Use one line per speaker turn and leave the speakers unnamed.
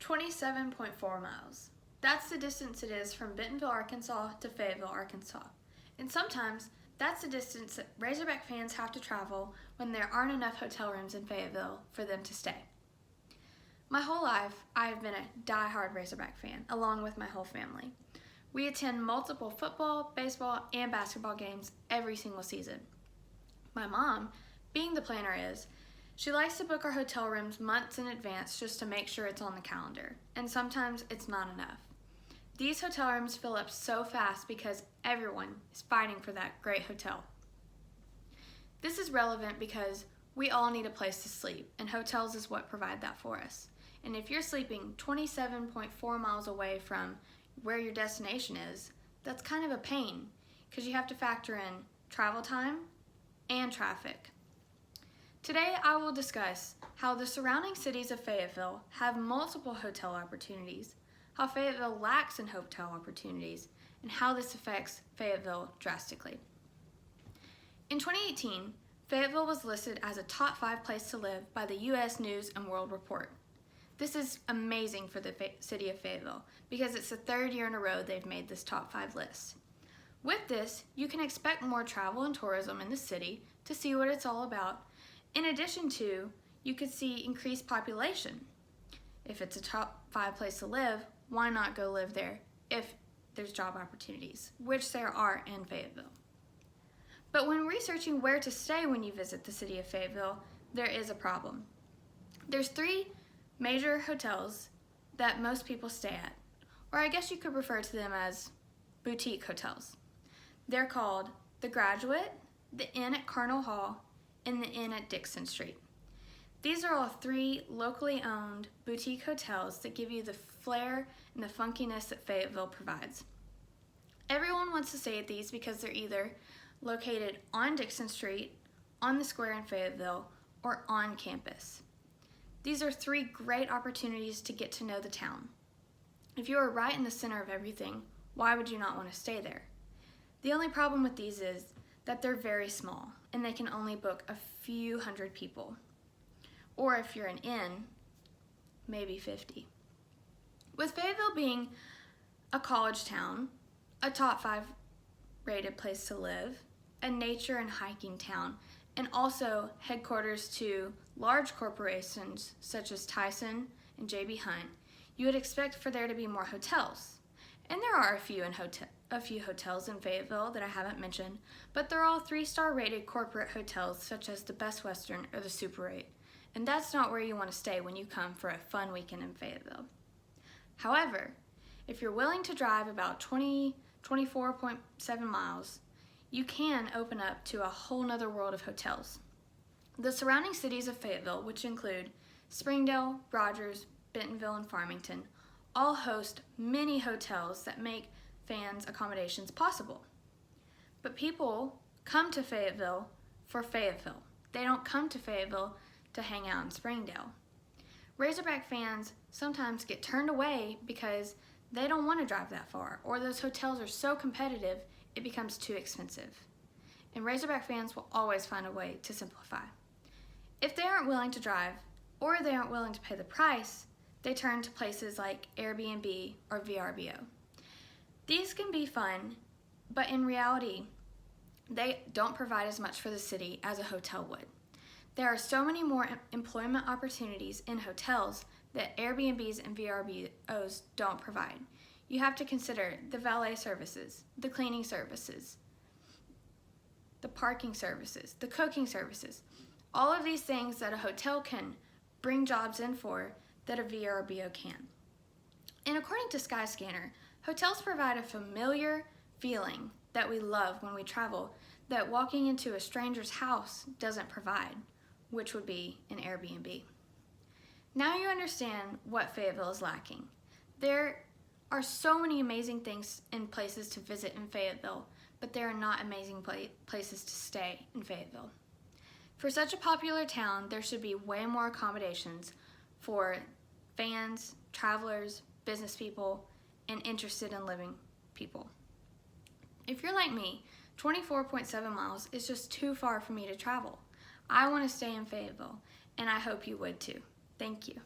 27.4 miles. That's the distance it is from Bentonville, Arkansas to Fayetteville, Arkansas. And sometimes that's the distance that Razorback fans have to travel when there aren't enough hotel rooms in Fayetteville for them to stay. My whole life, I have been a die-hard Razorback fan, along with my whole family. We attend multiple football, baseball, and basketball games every single season. My mom, being the planner she likes to book our hotel rooms months in advance just to make sure it's on the calendar, and sometimes it's not enough. These hotel rooms fill up so fast because everyone is fighting for that great hotel. This is relevant because we all need a place to sleep, and hotels is what provide that for us. And if you're sleeping 27.4 miles away from where your destination is, that's kind of a pain because you have to factor in travel time and traffic. Today I will discuss how the surrounding cities of Fayetteville have multiple hotel opportunities, how Fayetteville lacks in hotel opportunities, and how this affects Fayetteville drastically. In 2018, Fayetteville was listed as a top 5 place to live by the U.S. News and World Report. This is amazing for the city of Fayetteville because it's the 3rd year in a row they've made this top 5 list. With this, you can expect more travel and tourism in the city to see what it's all about. In addition to, you could see increased population. If it's a top 5 place to live, why not go live there if there's job opportunities, which there are in Fayetteville. But when researching where to stay when you visit the city of Fayetteville, there is a problem. There's 3 major hotels that most people stay at, or I guess you could refer to them as boutique hotels. They're called The Graduate, the Inn at Carnal Hall, and the Inn at Dixon Street. These are all 3 locally owned boutique hotels that give you the flair and the funkiness that Fayetteville provides. Everyone wants to stay at these because they're either located on Dixon Street, on the square in Fayetteville, or on campus. These are 3 great opportunities to get to know the town. If you are right in the center of everything, why would you not want to stay there? The only problem with these is that they're very small and they can only book a few hundred people. Or if you're an inn, maybe 50. With Fayetteville being a college town, a top 5 rated place to live, a nature and hiking town, and also headquarters to large corporations such as Tyson and J.B. Hunt, you would expect for there to be more hotels. And there are a few hotels in Fayetteville that I haven't mentioned, but they're all 3-star rated corporate hotels such as the Best Western or the Super 8. And that's not where you want to stay when you come for a fun weekend in Fayetteville. However, if you're willing to drive about 24.7 miles, you can open up to a whole nother world of hotels. The surrounding cities of Fayetteville, which include Springdale, Rogers, Bentonville, and Farmington, all host many hotels that make fans' accommodations possible. But people come to Fayetteville for Fayetteville. They don't come to Fayetteville to hang out in Springdale. Razorback fans sometimes get turned away because they don't want to drive that far, or those hotels are so competitive it becomes too expensive. And Razorback fans will always find a way to simplify. If they aren't willing to drive, or they aren't willing to pay the price, they turn to places like Airbnb or VRBO. These can be fun, but in reality, they don't provide as much for the city as a hotel would. There are so many more employment opportunities in hotels that Airbnbs and VRBOs don't provide. You have to consider the valet services, the cleaning services, the parking services, the cooking services, all of these things that a hotel can bring jobs in for that a VRBO can. And according to Skyscanner, hotels provide a familiar feeling that we love when we travel that walking into a stranger's house doesn't provide, which would be an Airbnb. Now you understand what Fayetteville is lacking. There are so many amazing things and places to visit in Fayetteville, but there are not amazing places to stay in Fayetteville. For such a popular town, there should be way more accommodations for fans, travelers, business people, and interested in living people. If you're like me, 24.7 miles is just too far for me to travel. I want to stay in Fayetteville, and I hope you would too. Thank you.